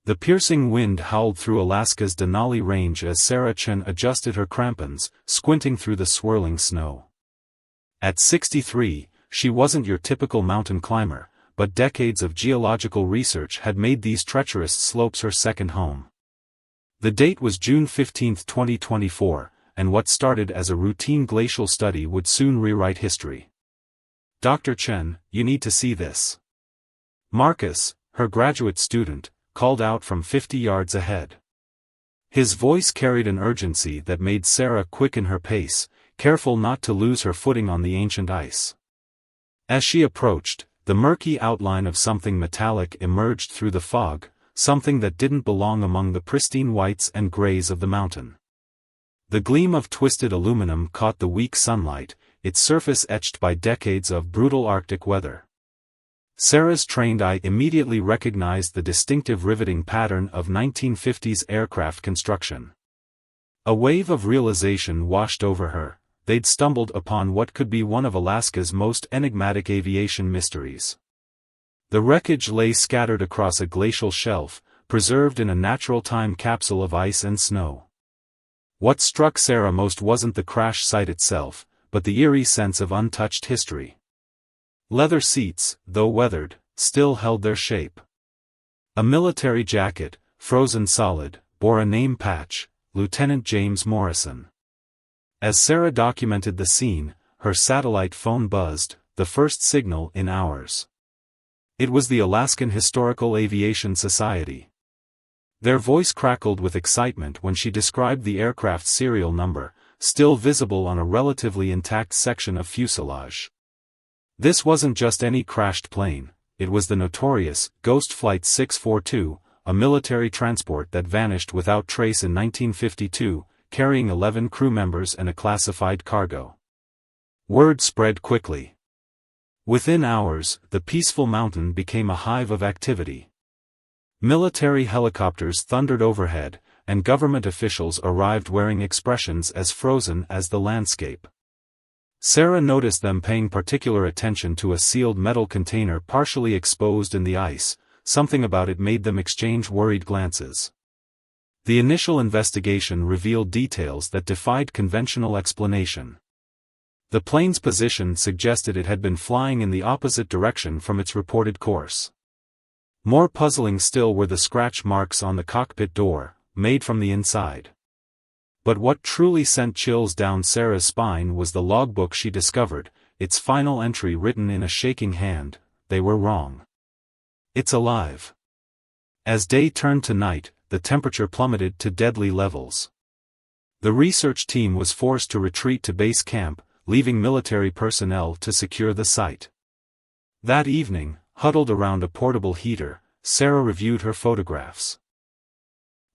The piercing wind howled through Alaska's Denali Range as Sarah Chen adjusted her crampons, squinting through the swirling snow. At 63, she wasn't your typical mountain climber, but decades of geological research had made these treacherous slopes her second home. The date was June 15, 2024, and what started as a routine glacial study would soon rewrite history. "Dr. Chen, you need to see this." Marcus, her graduate student, called out from 50 yards ahead. His voice carried an urgency that made Sarah quicken her pace, careful not to lose her footing on the ancient ice. As she approached, the murky outline of something metallic emerged through the fog, something that didn't belong among the pristine whites and grays of the mountain. The gleam of twisted aluminum caught the weak sunlight, its surface etched by decades of brutal Arctic weather. Sarah's trained eye immediately recognized the distinctive riveting pattern of 1950s aircraft construction. A wave of realization washed over her. They'd stumbled upon what could be one of Alaska's most enigmatic aviation mysteries. The wreckage lay scattered across a glacial shelf, preserved in a natural time capsule of ice and snow. What struck Sarah most wasn't the crash site itself, but the eerie sense of untouched history. Leather seats, though weathered, still held their shape. A military jacket, frozen solid, bore a name patch, Lieutenant James Morrison. As Sarah documented the scene, her satellite phone buzzed, the first signal in hours. It was the Alaskan Historical Aviation Society. Their voice crackled with excitement when she described the aircraft's serial number, still visible on a relatively intact section of fuselage. This wasn't just any crashed plane, it was the notorious Ghost Flight 642, a military transport that vanished without trace in 1952, carrying 11 crew members and a classified cargo. Word spread quickly. Within hours, the peaceful mountain became a hive of activity. Military helicopters thundered overhead, and government officials arrived wearing expressions as frozen as the landscape. Sarah noticed them paying particular attention to a sealed metal container partially exposed in the ice. Something about it made them exchange worried glances. The initial investigation revealed details that defied conventional explanation. The plane's position suggested it had been flying in the opposite direction from its reported course. More puzzling still were the scratch marks on the cockpit door, made from the inside. But what truly sent chills down Sarah's spine was the logbook she discovered, its final entry written in a shaking hand: "They were wrong. It's alive." As day turned to night, the temperature plummeted to deadly levels. The research team was forced to retreat to base camp, leaving military personnel to secure the site. That evening, huddled around a portable heater, Sarah reviewed her photographs.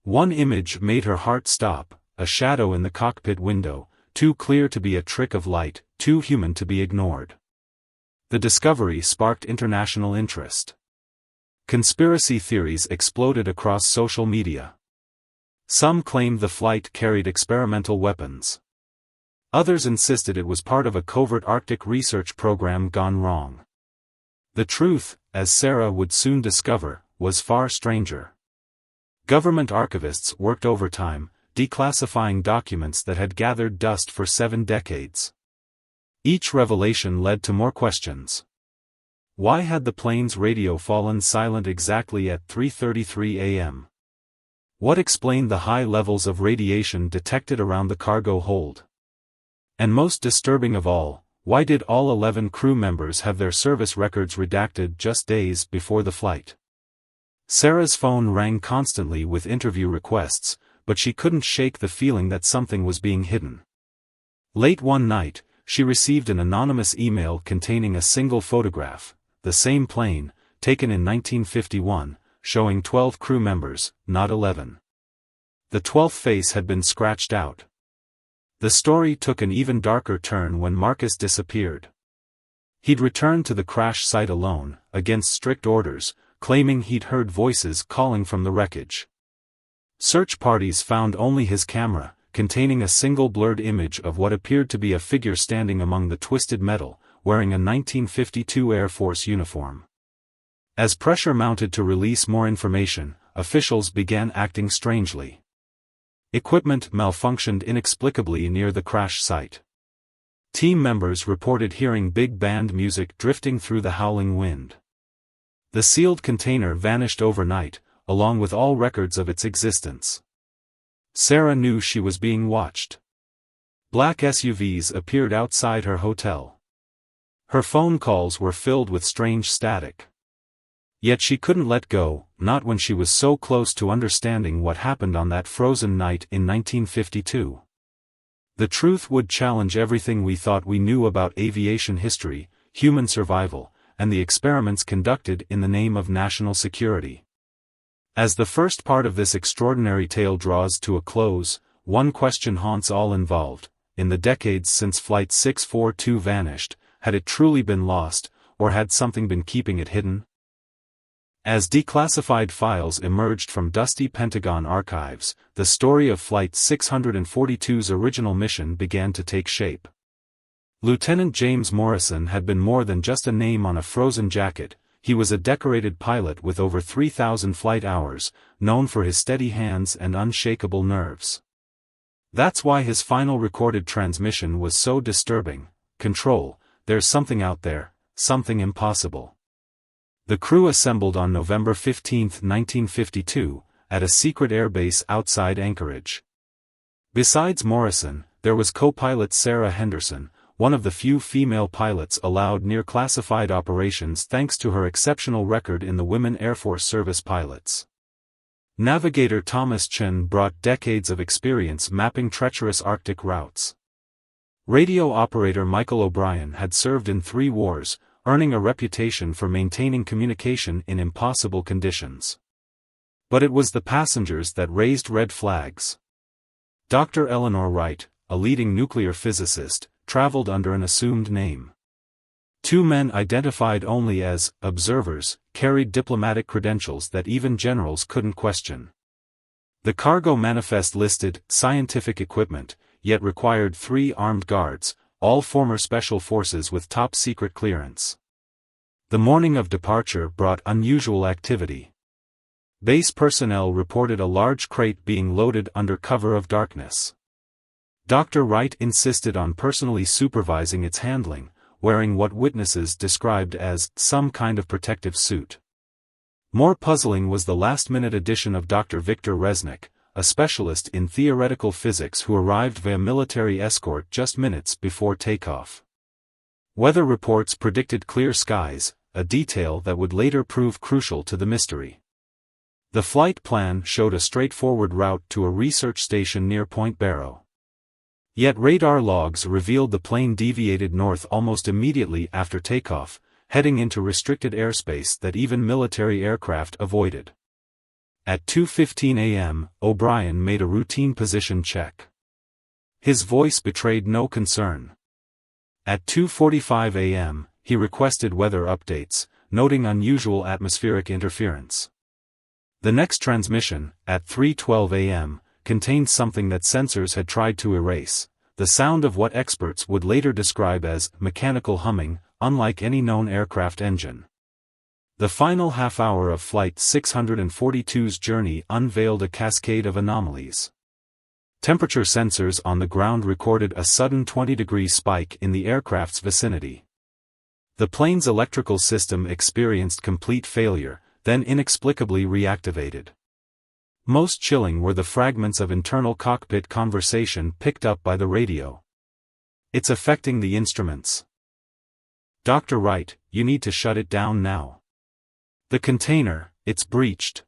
One image made her heart stop, a shadow in the cockpit window, too clear to be a trick of light, too human to be ignored. The discovery sparked international interest. Conspiracy theories exploded across social media. Some claimed the flight carried experimental weapons. Others insisted it was part of a covert Arctic research program gone wrong. The truth, as Sarah would soon discover, was far stranger. Government archivists worked overtime, declassifying documents that had gathered dust for 7 decades. Each revelation led to more questions. Why had the plane's radio fallen silent exactly at 3:33 a.m.? What explained the high levels of radiation detected around the cargo hold? And most disturbing of all, why did all 11 crew members have their service records redacted just days before the flight? Sarah's phone rang constantly with interview requests, but she couldn't shake the feeling that something was being hidden. Late one night, she received an anonymous email containing a single photograph, the same plane, taken in 1951, showing 12 crew members, not 11. The 12th face had been scratched out. The story took an even darker turn when Marcus disappeared. He'd returned to the crash site alone, against strict orders, claiming he'd heard voices calling from the wreckage. Search parties found only his camera, containing a single blurred image of what appeared to be a figure standing among the twisted metal, wearing a 1952 Air Force uniform. As pressure mounted to release more information, officials began acting strangely. Equipment malfunctioned inexplicably near the crash site. Team members reported hearing big band music drifting through the howling wind. The sealed container vanished overnight, along with all records of its existence. Sarah knew she was being watched. Black SUVs appeared outside her hotel. Her phone calls were filled with strange static. Yet she couldn't let go, not when she was so close to understanding what happened on that frozen night in 1952. The truth would challenge everything we thought we knew about aviation history, human survival, and the experiments conducted in the name of national security. As the first part of this extraordinary tale draws to a close, one question haunts all involved. In the decades since Flight 642 vanished, had it truly been lost, or had something been keeping it hidden? As declassified files emerged from dusty Pentagon archives, the story of Flight 642's original mission began to take shape. Lieutenant James Morrison had been more than just a name on a frozen jacket. He was a decorated pilot with over 3,000 flight hours, known for his steady hands and unshakable nerves. That's why his final recorded transmission was so disturbing. "Control, there's something out there, something impossible." The crew assembled on November 15, 1952, at a secret airbase outside Anchorage. Besides Morrison, there was co-pilot Sarah Henderson, one of the few female pilots allowed near classified operations thanks to her exceptional record in the Women Air Force Service pilots. Navigator Thomas Chen brought decades of experience mapping treacherous Arctic routes. Radio operator Michael O'Brien had served in 3 wars, earning a reputation for maintaining communication in impossible conditions. But it was the passengers that raised red flags. Dr. Eleanor Wright, a leading nuclear physicist, traveled under an assumed name. 2 men identified only as observers carried diplomatic credentials that even generals couldn't question. The cargo manifest listed scientific equipment, yet required 3 armed guards, all former special forces with top-secret clearance. The morning of departure brought unusual activity. Base personnel reported a large crate being loaded under cover of darkness. Dr. Wright insisted on personally supervising its handling, wearing what witnesses described as some kind of protective suit. More puzzling was the last-minute addition of Dr. Victor Resnick, a specialist in theoretical physics who arrived via military escort just minutes before takeoff. Weather reports predicted clear skies, a detail that would later prove crucial to the mystery. The flight plan showed a straightforward route to a research station near Point Barrow. Yet radar logs revealed the plane deviated north almost immediately after takeoff, heading into restricted airspace that even military aircraft avoided. At 2:15 a.m., O'Brien made a routine position check. His voice betrayed no concern. At 2:45 a.m., he requested weather updates, noting unusual atmospheric interference. The next transmission, at 3:12 a.m., contained something that sensors had tried to erase, the sound of what experts would later describe as mechanical humming, unlike any known aircraft engine. The final half-hour of Flight 642's journey unveiled a cascade of anomalies. Temperature sensors on the ground recorded a sudden 20-degree spike in the aircraft's vicinity. The plane's electrical system experienced complete failure, then inexplicably reactivated. Most chilling were the fragments of internal cockpit conversation picked up by the radio. "It's affecting the instruments. Dr. Wright, you need to shut it down now. The container, it's breached.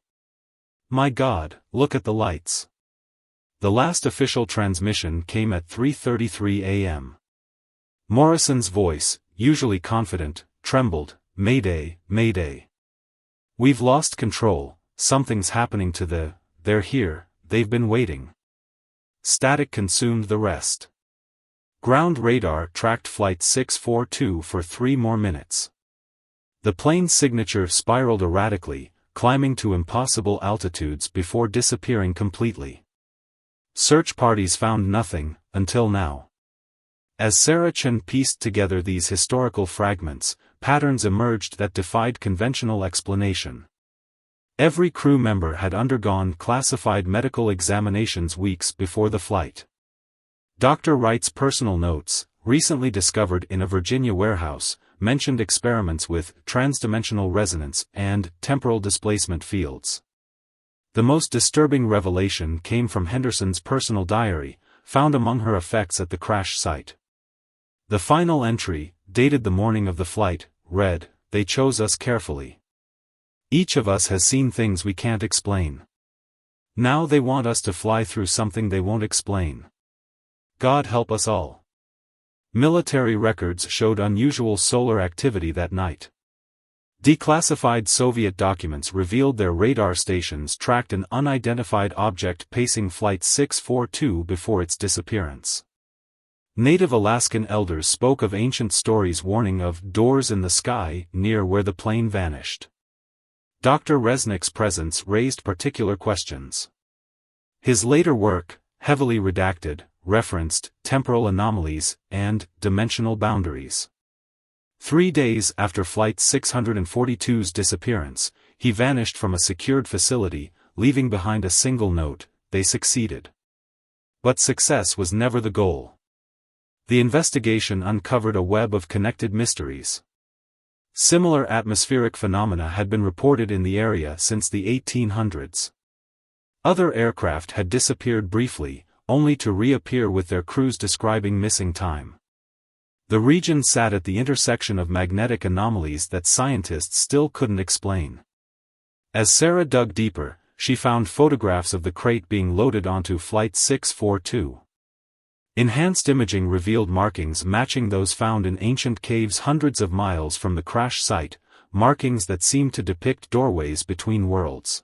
My God, look at the lights." The last official transmission came at 3:33 a.m. Morrison's voice, usually confident, trembled, "Mayday, Mayday. We've lost control, something's happening to they're here, they've been waiting." Static consumed the rest. Ground radar tracked Flight 642 for 3 more minutes. The plane's signature spiraled erratically, climbing to impossible altitudes before disappearing completely. Search parties found nothing, until now. As Sarah Chen pieced together these historical fragments, patterns emerged that defied conventional explanation. Every crew member had undergone classified medical examinations weeks before the flight. Dr. Wright's personal notes, recently discovered in a Virginia warehouse, mentioned experiments with transdimensional resonance and temporal displacement fields. The most disturbing revelation came from Henderson's personal diary, found among her effects at the crash site. The final entry, dated the morning of the flight, read, "They chose us carefully. Each of us has seen things we can't explain. Now they want us to fly through something they won't explain. God help us all." Military records showed unusual solar activity that night. Declassified Soviet documents revealed their radar stations tracked an unidentified object pacing Flight 642 before its disappearance. Native Alaskan elders spoke of ancient stories warning of doors in the sky near where the plane vanished. Dr. Resnick's presence raised particular questions. His later work, heavily redacted, referenced temporal anomalies and dimensional boundaries. 3 days after Flight 642's disappearance, he vanished from a secured facility, leaving behind a single note: "They succeeded." But success was never the goal. The investigation uncovered a web of connected mysteries. Similar atmospheric phenomena had been reported in the area since the 1800s. Other aircraft had disappeared briefly, only to reappear with their crews describing missing time. The region sat at the intersection of magnetic anomalies that scientists still couldn't explain. As Sarah dug deeper, she found photographs of the crate being loaded onto Flight 642. Enhanced imaging revealed markings matching those found in ancient caves hundreds of miles from the crash site, markings that seemed to depict doorways between worlds.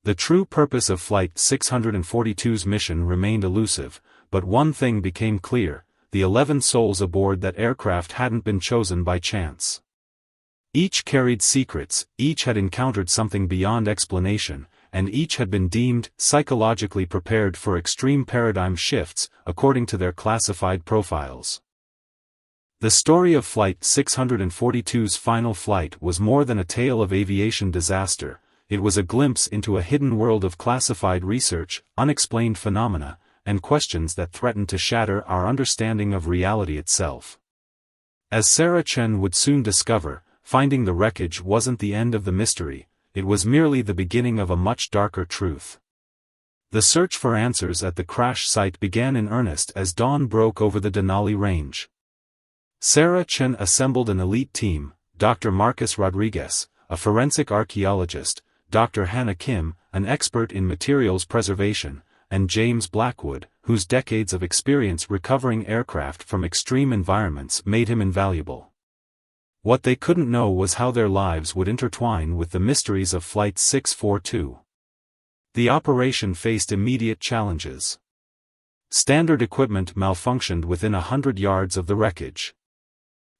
The true purpose of Flight 642's mission remained elusive, but one thing became clear: the 11 souls aboard that aircraft hadn't been chosen by chance. Each carried secrets, each had encountered something beyond explanation, and each had been deemed psychologically prepared for extreme paradigm shifts, according to their classified profiles. The story of Flight 642's final flight was more than a tale of aviation disaster. It was a glimpse into a hidden world of classified research, unexplained phenomena, and questions that threatened to shatter our understanding of reality itself. As Sarah Chen would soon discover, finding the wreckage wasn't the end of the mystery, it was merely the beginning of a much darker truth. The search for answers at the crash site began in earnest as dawn broke over the Denali Range. Sarah Chen assembled an elite team: Dr. Marcus Rodriguez, a forensic archaeologist, Dr. Hannah Kim, an expert in materials preservation, and James Blackwood, whose decades of experience recovering aircraft from extreme environments made him invaluable. What they couldn't know was how their lives would intertwine with the mysteries of Flight 642. The operation faced immediate challenges. Standard equipment malfunctioned within 100 yards of the wreckage.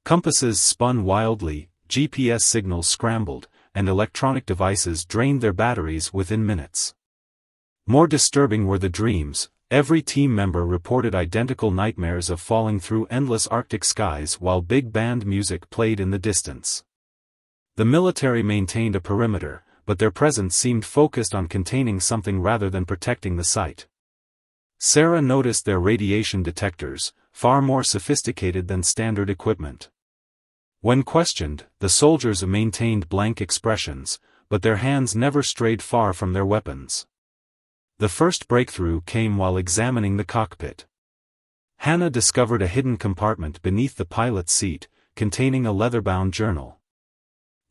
Compasses spun wildly, GPS signals scrambled, and electronic devices drained their batteries within minutes. More disturbing were the dreams. Every team member reported identical nightmares of falling through endless Arctic skies while big band music played in the distance. The military maintained a perimeter, but their presence seemed focused on containing something rather than protecting the site. Sarah noticed their radiation detectors, far more sophisticated than standard equipment. When questioned, the soldiers maintained blank expressions, but their hands never strayed far from their weapons. The first breakthrough came while examining the cockpit. Hannah discovered a hidden compartment beneath the pilot's seat, containing a leather-bound journal.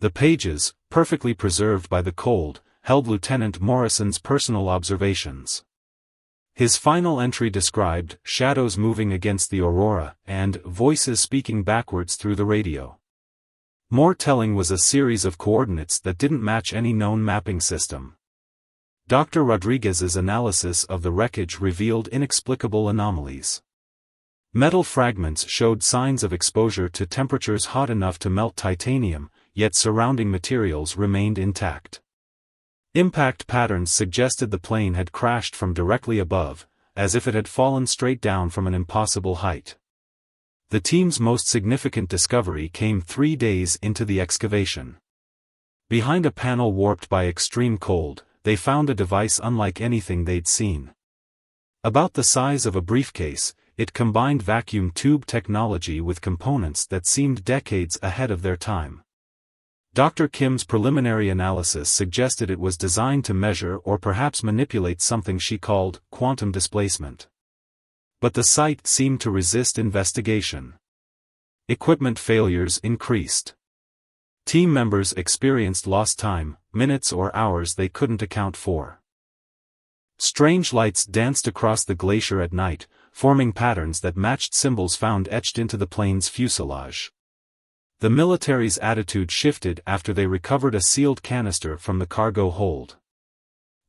The pages, perfectly preserved by the cold, held Lieutenant Morrison's personal observations. His final entry described shadows moving against the aurora and voices speaking backwards through the radio. More telling was a series of coordinates that didn't match any known mapping system. Dr. Rodriguez's analysis of the wreckage revealed inexplicable anomalies. Metal fragments showed signs of exposure to temperatures hot enough to melt titanium, yet surrounding materials remained intact. Impact patterns suggested the plane had crashed from directly above, as if it had fallen straight down from an impossible height. The team's most significant discovery came 3 days into the excavation. Behind a panel warped by extreme cold, they found a device unlike anything they'd seen. About the size of a briefcase, it combined vacuum tube technology with components that seemed decades ahead of their time. Dr. Kim's preliminary analysis suggested it was designed to measure or perhaps manipulate something she called quantum displacement. But the sight seemed to resist investigation. Equipment failures increased. Team members experienced lost time, minutes or hours they couldn't account for. Strange lights danced across the glacier at night, forming patterns that matched symbols found etched into the plane's fuselage. The military's attitude shifted after they recovered a sealed canister from the cargo hold.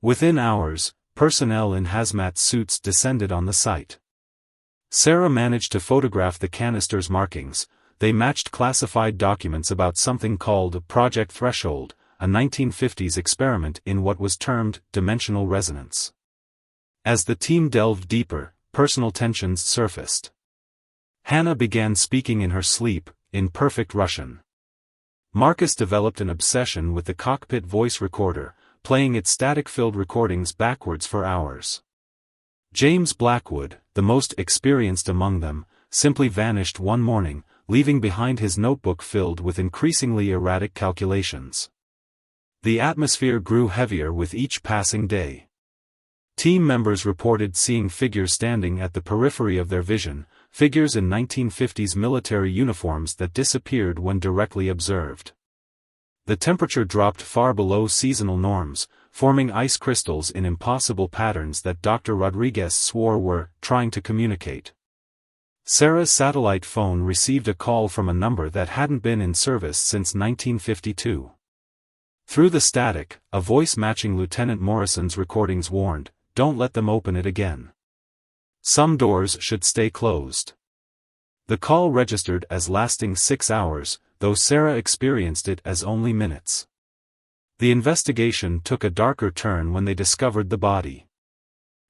Within hours, personnel in hazmat suits descended on the site. Sarah managed to photograph the canister's markings. They matched classified documents about something called Project Threshold, a 1950s experiment in what was termed dimensional resonance. As the team delved deeper, personal tensions surfaced. Hannah began speaking in her sleep, in perfect Russian. Marcus developed an obsession with the cockpit voice recorder, playing its static-filled recordings backwards for hours. James Blackwood, the most experienced among them, simply vanished one morning, leaving behind his notebook filled with increasingly erratic calculations. The atmosphere grew heavier with each passing day. Team members reported seeing figures standing at the periphery of their vision, figures in 1950s military uniforms that disappeared when directly observed. The temperature dropped far below seasonal norms, forming ice crystals in impossible patterns that Dr. Rodriguez swore were trying to communicate. Sarah's satellite phone received a call from a number that hadn't been in service since 1952. Through the static, a voice matching Lieutenant Morrison's recordings warned, "Don't let them open it again. Some doors should stay closed." The call registered as lasting 6 hours, though Sarah experienced it as only minutes. The investigation took a darker turn when they discovered the body.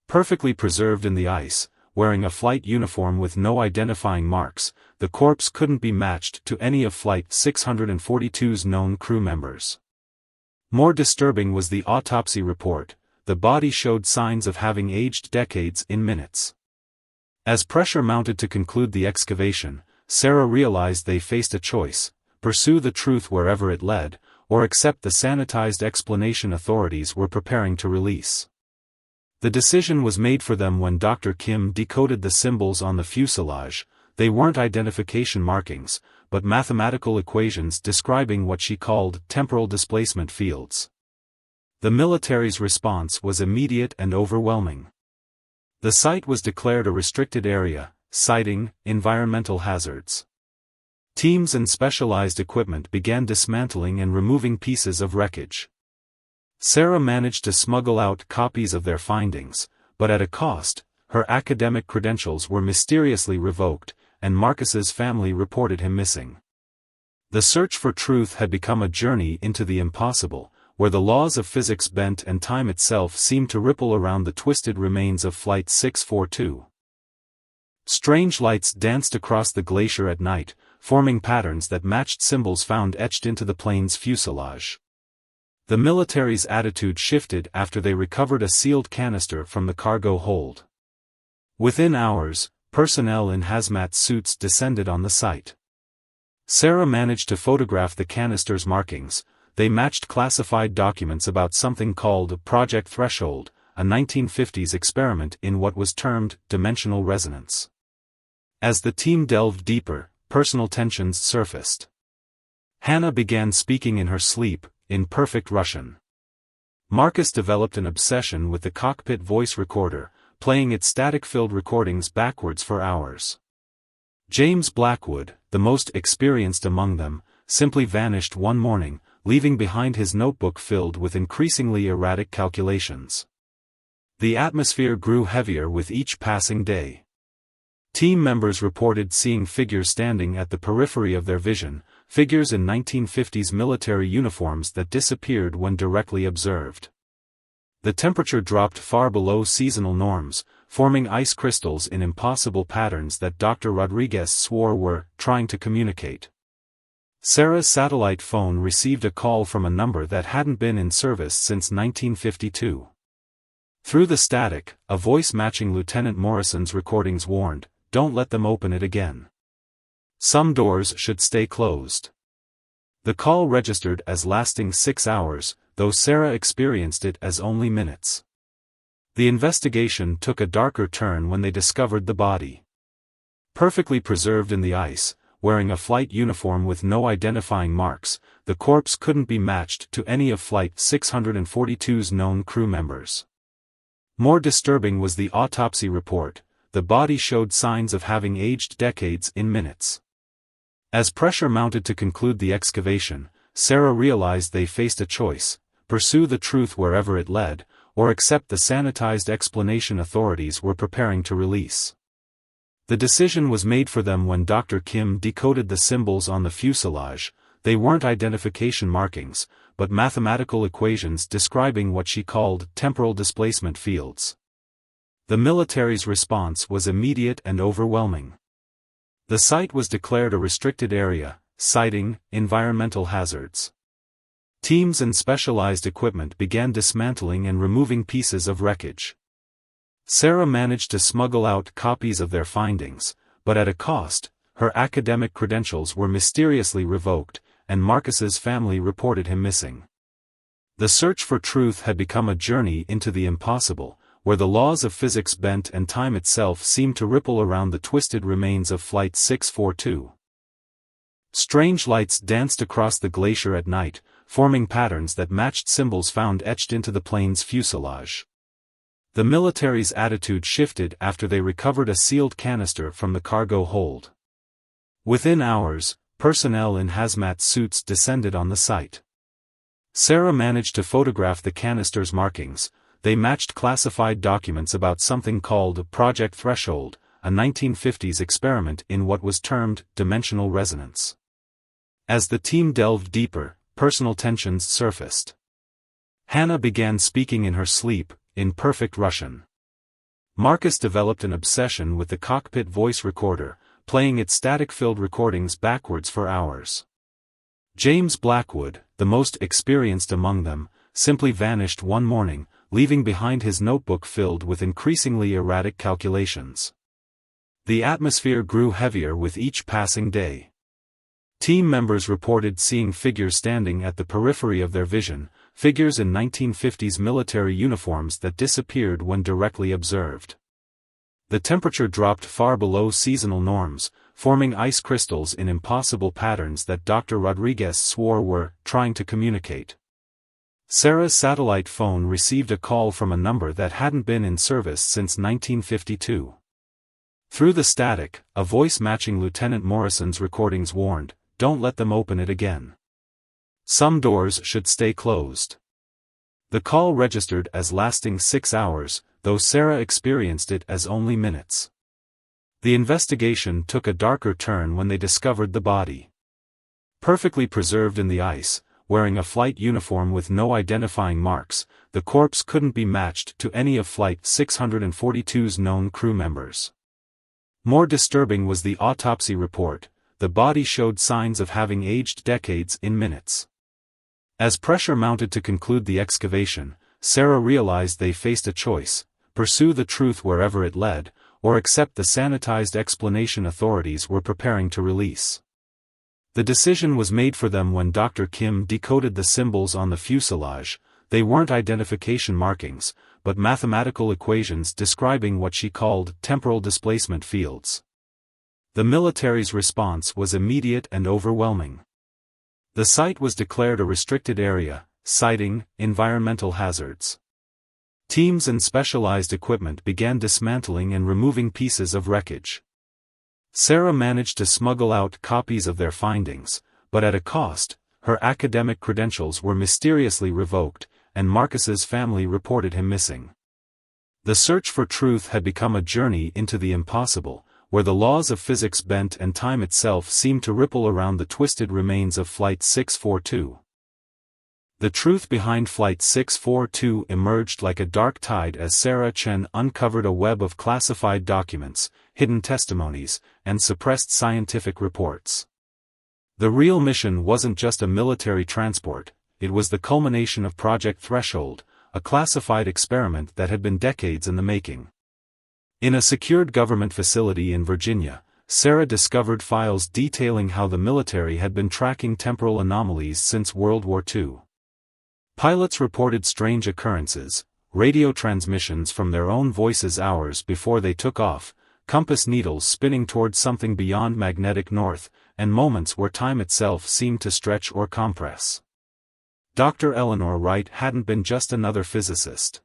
Perfectly preserved in the ice, wearing a flight uniform with no identifying marks, the corpse couldn't be matched to any of Flight 642's known crew members. More disturbing was the autopsy report. The body showed signs of having aged decades in minutes. As pressure mounted to conclude the excavation, Sarah realized they faced a choice: pursue the truth wherever it led, or accept the sanitized explanation authorities were preparing to release. The decision was made for them when Dr. Kim decoded the symbols on the fuselage. They weren't identification markings, but mathematical equations describing what she called temporal displacement fields. The military's response was immediate and overwhelming. The site was declared a restricted area, citing environmental hazards. Teams and specialized equipment began dismantling and removing pieces of wreckage. Sarah managed to smuggle out copies of their findings, but at a cost. Her academic credentials were mysteriously revoked, and Marcus's family reported him missing. The search for truth had become a journey into the impossible, where the laws of physics bent and time itself seemed to ripple around the twisted remains of Flight 642. Strange lights danced across the glacier at night, forming patterns that matched symbols found etched into the plane's fuselage. The military's attitude shifted after they recovered a sealed canister from the cargo hold. Within hours, personnel in hazmat suits descended on the site. Sarah managed to photograph the canister's markings. They matched classified documents about something called Project Threshold, a 1950s experiment in what was termed dimensional resonance. As the team delved deeper, personal tensions surfaced. Hannah began speaking in her sleep, in perfect Russian. Marcus developed an obsession with the cockpit voice recorder, playing its static-filled recordings backwards for hours. James Blackwood, the most experienced among them, simply vanished one morning, leaving behind his notebook filled with increasingly erratic calculations. The atmosphere grew heavier with each passing day. Team members reported seeing figures standing at the periphery of their vision, figures in 1950s military uniforms that disappeared when directly observed. The temperature dropped far below seasonal norms, forming ice crystals in impossible patterns that Dr. Rodriguez swore were trying to communicate. Sarah's satellite phone received a call from a number that hadn't been in service since 1952. Through the static, a voice matching Lieutenant Morrison's recordings warned, "Don't let them open it again. Some doors should stay closed." The call registered as lasting 6 hours, though Sarah experienced it as only minutes. The investigation took a darker turn when they discovered the body. Perfectly preserved in the ice, wearing a flight uniform with no identifying marks, the corpse couldn't be matched to any of Flight 642's known crew members. More disturbing was the autopsy report. The body showed signs of having aged decades in minutes. As pressure mounted to conclude the excavation, Sarah realized they faced a choice: pursue the truth wherever it led, or accept the sanitized explanation authorities were preparing to release. The decision was made for them when Dr. Kim decoded the symbols on the fuselage. They weren't identification markings, but mathematical equations describing what she called temporal displacement fields. The military's response was immediate and overwhelming. The site was declared a restricted area, citing environmental hazards. Teams and specialized equipment began dismantling and removing pieces of wreckage. Sarah managed to smuggle out copies of their findings, but at a cost. Her academic credentials were mysteriously revoked, and Marcus's family reported him missing. The search for truth had become a journey into the impossible, where the laws of physics bent and time itself seemed to ripple around the twisted remains of Flight 642. Strange lights danced across the glacier at night, forming patterns that matched symbols found etched into the plane's fuselage. The military's attitude shifted after they recovered a sealed canister from the cargo hold. Within hours, personnel in hazmat suits descended on the site. Sarah managed to photograph the canister's markings. They matched classified documents about something called Project Threshold, a 1950s experiment in what was termed dimensional resonance. As the team delved deeper, personal tensions surfaced. Hannah began speaking in her sleep, in perfect Russian. Marcus developed an obsession with the cockpit voice recorder, playing its static-filled recordings backwards for hours. James Blackwood, the most experienced among them, simply vanished one morning, leaving behind his notebook filled with increasingly erratic calculations. The atmosphere grew heavier with each passing day. Team members reported seeing figures standing at the periphery of their vision, figures in 1950s military uniforms that disappeared when directly observed. The temperature dropped far below seasonal norms, forming ice crystals in impossible patterns that Dr. Rodriguez swore were trying to communicate. Sarah's satellite phone received a call from a number that hadn't been in service since 1952. Through the static, a voice matching Lieutenant Morrison's recordings warned, "Don't let them open it again. Some doors should stay closed." The call registered as lasting 6 hours, though Sarah experienced it as only minutes. The investigation took a darker turn when they discovered the body. Perfectly preserved in the ice, wearing a flight uniform with no identifying marks, the corpse couldn't be matched to any of Flight 642's known crew members. More disturbing was the autopsy report. The body showed signs of having aged decades in minutes. As pressure mounted to conclude the excavation, Sarah realized they faced a choice: pursue the truth wherever it led, or accept the sanitized explanation authorities were preparing to release. The decision was made for them when Dr. Kim decoded the symbols on the fuselage. They weren't identification markings, but mathematical equations describing what she called temporal displacement fields. The military's response was immediate and overwhelming. The site was declared a restricted area, citing environmental hazards. Teams and specialized equipment began dismantling and removing pieces of wreckage. Sarah managed to smuggle out copies of their findings, but at a cost. Her academic credentials were mysteriously revoked, and Marcus's family reported him missing. The search for truth had become a journey into the impossible, where the laws of physics bent and time itself seemed to ripple around the twisted remains of Flight 642. The truth behind Flight 642 emerged like a dark tide as Sarah Chen uncovered a web of classified documents, hidden testimonies, and suppressed scientific reports. The real mission wasn't just a military transport, it was the culmination of Project Threshold, a classified experiment that had been decades in the making. In a secured government facility in Virginia, Sarah discovered files detailing how the military had been tracking temporal anomalies since World War II. Pilots reported strange occurrences, radio transmissions from their own voices hours before they took off, compass needles spinning towards something beyond magnetic north, and moments where time itself seemed to stretch or compress. Dr. Eleanor Wright hadn't been just another physicist.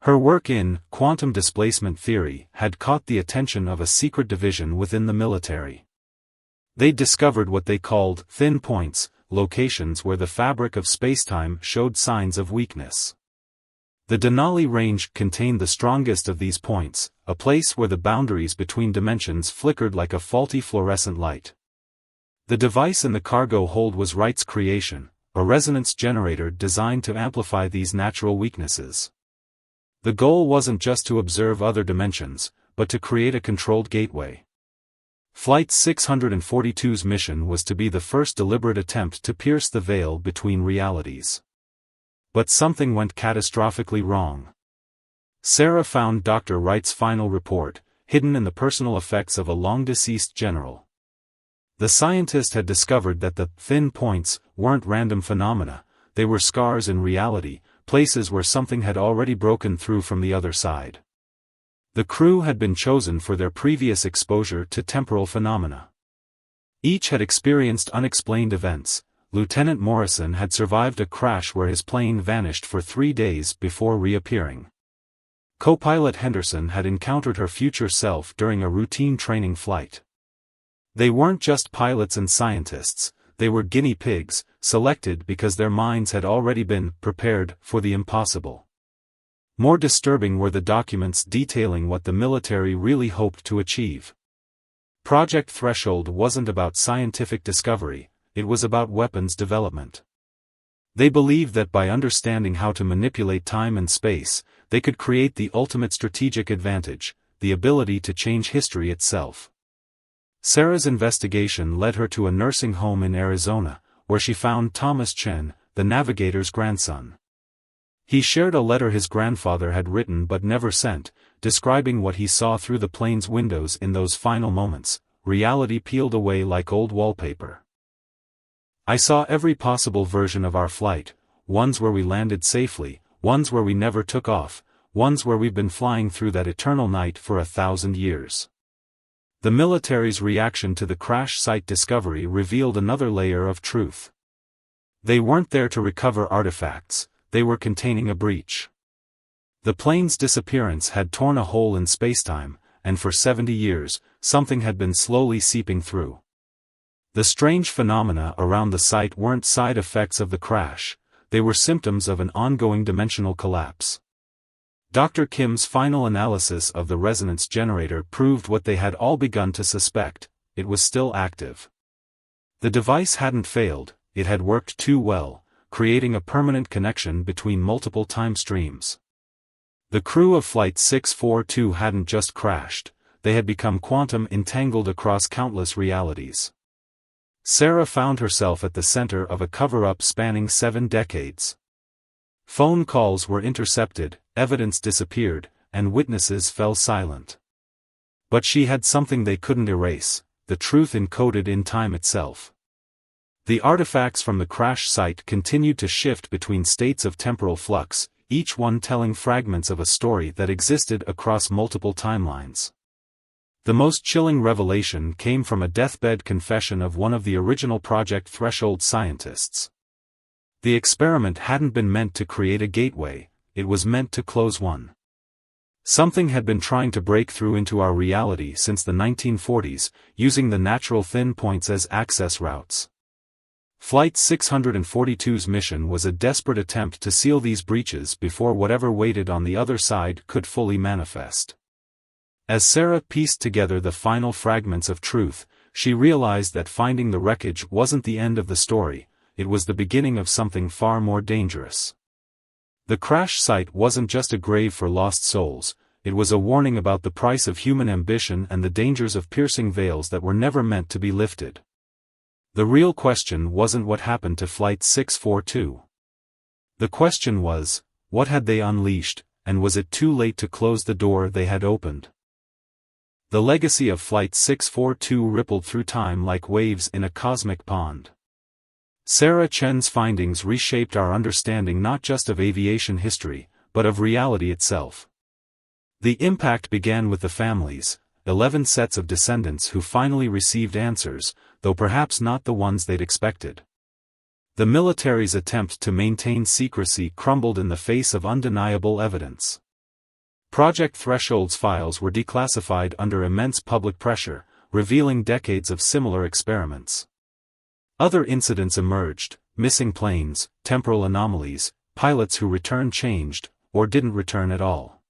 Her work in quantum displacement theory had caught the attention of a secret division within the military. They'd discovered what they called thin points, locations where the fabric of spacetime showed signs of weakness. The Denali range contained the strongest of these points, a place where the boundaries between dimensions flickered like a faulty fluorescent light. The device in the cargo hold was Wright's creation, a resonance generator designed to amplify these natural weaknesses. The goal wasn't just to observe other dimensions, but to create a controlled gateway. Flight 642's mission was to be the first deliberate attempt to pierce the veil between realities. But something went catastrophically wrong. Sarah found Dr. Wright's final report, hidden in the personal effects of a long-deceased general. The scientist had discovered that the thin points weren't random phenomena, they were scars in reality, places where something had already broken through from the other side. The crew had been chosen for their previous exposure to temporal phenomena. Each had experienced unexplained events. Lieutenant Morrison had survived a crash where his plane vanished for 3 days before reappearing. Co-pilot Henderson had encountered her future self during a routine training flight. They weren't just pilots and scientists, they were guinea pigs, selected because their minds had already been prepared for the impossible. More disturbing were the documents detailing what the military really hoped to achieve. Project Threshold wasn't about scientific discovery, it was about weapons development. They believed that by understanding how to manipulate time and space, they could create the ultimate strategic advantage, the ability to change history itself. Sarah's investigation led her to a nursing home in Arizona, where she found Thomas Chen, the navigator's grandson. He shared a letter his grandfather had written but never sent, describing what he saw through the plane's windows in those final moments, reality peeled away like old wallpaper. I saw every possible version of our flight, ones where we landed safely, ones where we never took off, ones where we've been flying through that eternal night for 1,000 years. The military's reaction to the crash site discovery revealed another layer of truth. They weren't there to recover artifacts, they were containing a breach. The plane's disappearance had torn a hole in spacetime, and for 70 years, something had been slowly seeping through. The strange phenomena around the site weren't side effects of the crash, they were symptoms of an ongoing dimensional collapse. Dr. Kim's final analysis of the resonance generator proved what they had all begun to suspect: it was still active. The device hadn't failed, it had worked too well, creating a permanent connection between multiple time streams. The crew of Flight 642 hadn't just crashed, they had become quantum entangled across countless realities. Sarah found herself at the center of a cover-up spanning 7 decades. Phone calls were intercepted, evidence disappeared, and witnesses fell silent. But she had something they couldn't erase: the truth encoded in time itself. The artifacts from the crash site continued to shift between states of temporal flux, each one telling fragments of a story that existed across multiple timelines. The most chilling revelation came from a deathbed confession of one of the original Project Threshold scientists. The experiment hadn't been meant to create a gateway, it was meant to close one. Something had been trying to break through into our reality since the 1940s, using the natural thin points as access routes. Flight 642's mission was a desperate attempt to seal these breaches before whatever waited on the other side could fully manifest. As Sarah pieced together the final fragments of truth, she realized that finding the wreckage wasn't the end of the story, it was the beginning of something far more dangerous. The crash site wasn't just a grave for lost souls, it was a warning about the price of human ambition and the dangers of piercing veils that were never meant to be lifted. The real question wasn't what happened to Flight 642. The question was, what had they unleashed, and was it too late to close the door they had opened? The legacy of Flight 642 rippled through time like waves in a cosmic pond. Sarah Chen's findings reshaped our understanding not just of aviation history, but of reality itself. The impact began with the families, 11 sets of descendants who finally received answers, though perhaps not the ones they'd expected. The military's attempt to maintain secrecy crumbled in the face of undeniable evidence. Project Threshold's files were declassified under immense public pressure, revealing decades of similar experiments. Other incidents emerged: missing planes, temporal anomalies, pilots who returned changed, or didn't return at all.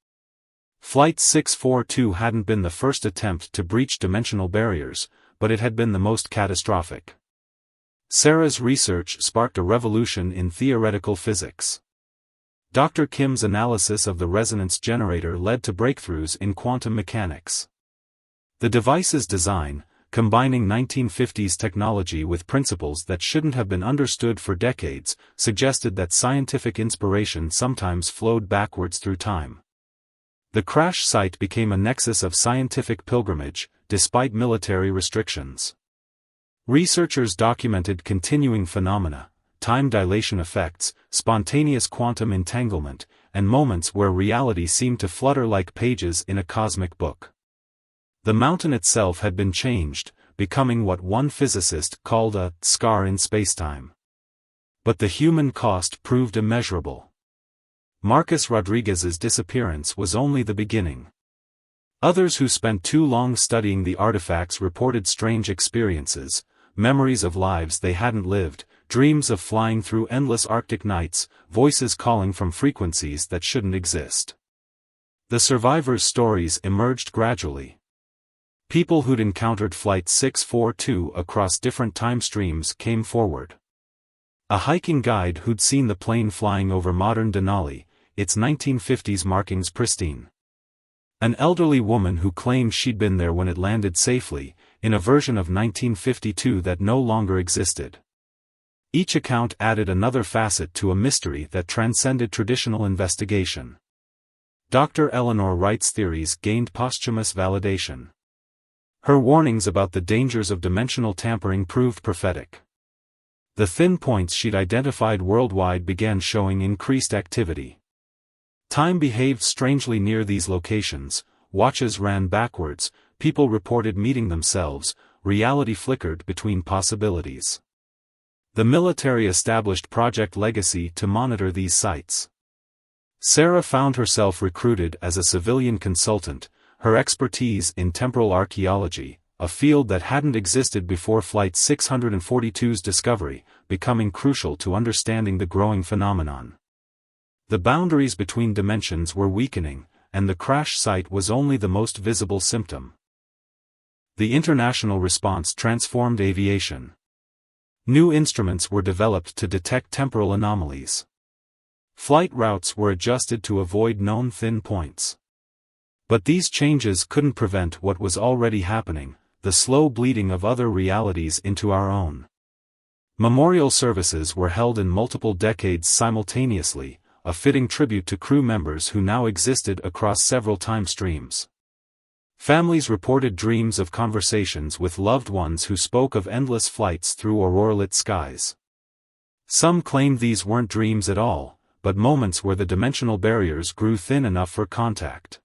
Flight 642 hadn't been the first attempt to breach dimensional barriers, but it had been the most catastrophic. Sarah's research sparked a revolution in theoretical physics. Dr. Kim's analysis of the resonance generator led to breakthroughs in quantum mechanics. The device's design, combining 1950s technology with principles that shouldn't have been understood for decades, suggested that scientific inspiration sometimes flowed backwards through time. The crash site became a nexus of scientific pilgrimage, despite military restrictions. Researchers documented continuing phenomena, time dilation effects, spontaneous quantum entanglement, and moments where reality seemed to flutter like pages in a cosmic book. The mountain itself had been changed, becoming what one physicist called a scar in spacetime. But the human cost proved immeasurable. Marcus Rodriguez's disappearance was only the beginning. Others who spent too long studying the artifacts reported strange experiences, memories of lives they hadn't lived, dreams of flying through endless Arctic nights, voices calling from frequencies that shouldn't exist. The survivors' stories emerged gradually. People who'd encountered Flight 642 across different time streams came forward. A hiking guide who'd seen the plane flying over modern Denali, its 1950s markings pristine. An elderly woman who claimed she'd been there when it landed safely, in a version of 1952 that no longer existed. Each account added another facet to a mystery that transcended traditional investigation. Dr. Eleanor Wright's theories gained posthumous validation. Her warnings about the dangers of dimensional tampering proved prophetic. The thin points she'd identified worldwide began showing increased activity. Time behaved strangely near these locations, watches ran backwards, people reported meeting themselves, reality flickered between possibilities. The military established Project Legacy to monitor these sites. Sarah found herself recruited as a civilian consultant, her expertise in temporal archaeology, a field that hadn't existed before Flight 642's discovery, becoming crucial to understanding the growing phenomenon. The boundaries between dimensions were weakening, and the crash site was only the most visible symptom. The international response transformed aviation. New instruments were developed to detect temporal anomalies. Flight routes were adjusted to avoid known thin points. But these changes couldn't prevent what was already happening, the slow bleeding of other realities into our own. Memorial services were held in multiple decades simultaneously, a fitting tribute to crew members who now existed across several time streams. Families reported dreams of conversations with loved ones who spoke of endless flights through aurora-lit skies. Some claimed these weren't dreams at all, but moments where the dimensional barriers grew thin enough for contact.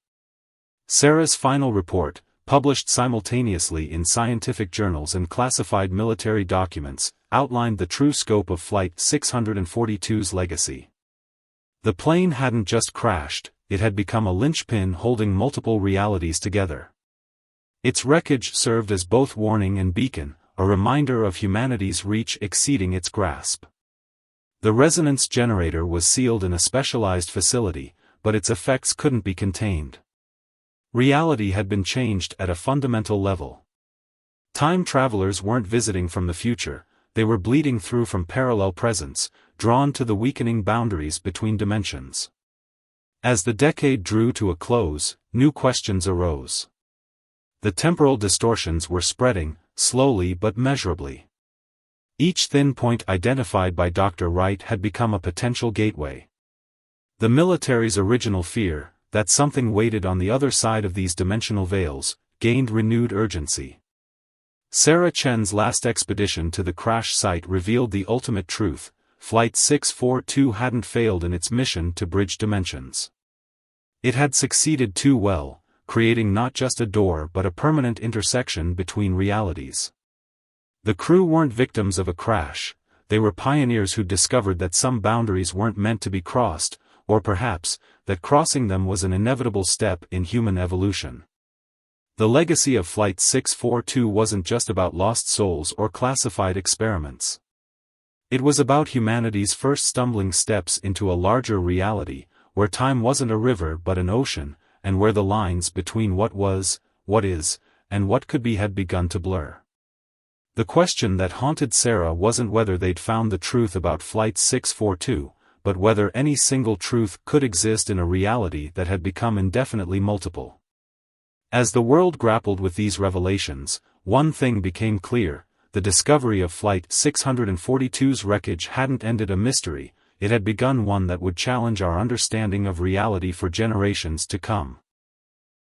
Sarah's final report, published simultaneously in scientific journals and classified military documents, outlined the true scope of Flight 642's legacy. The plane hadn't just crashed, it had become a linchpin holding multiple realities together. Its wreckage served as both warning and beacon, a reminder of humanity's reach exceeding its grasp. The resonance generator was sealed in a specialized facility, but its effects couldn't be contained. Reality had been changed at a fundamental level. Time travelers weren't visiting from the future, they were bleeding through from parallel presents, drawn to the weakening boundaries between dimensions. As the decade drew to a close, new questions arose. The temporal distortions were spreading, slowly but measurably. Each thin point identified by Dr. Wright had become a potential gateway. The military's original fear, that something waited on the other side of these dimensional veils, gained renewed urgency. Sarah Chen's last expedition to the crash site revealed the ultimate truth: Flight 642 hadn't failed in its mission to bridge dimensions. It had succeeded too well, creating not just a door but a permanent intersection between realities. The crew weren't victims of a crash, they were pioneers who discovered that some boundaries weren't meant to be crossed, or perhaps, that crossing them was an inevitable step in human evolution. The legacy of Flight 642 wasn't just about lost souls or classified experiments. It was about humanity's first stumbling steps into a larger reality, where time wasn't a river but an ocean, and where the lines between what was, what is, and what could be had begun to blur. The question that haunted Sarah wasn't whether they'd found the truth about Flight 642, but whether any single truth could exist in a reality that had become indefinitely multiple. As the world grappled with these revelations, one thing became clear: the discovery of Flight 642's wreckage hadn't ended a mystery, it had begun one that would challenge our understanding of reality for generations to come.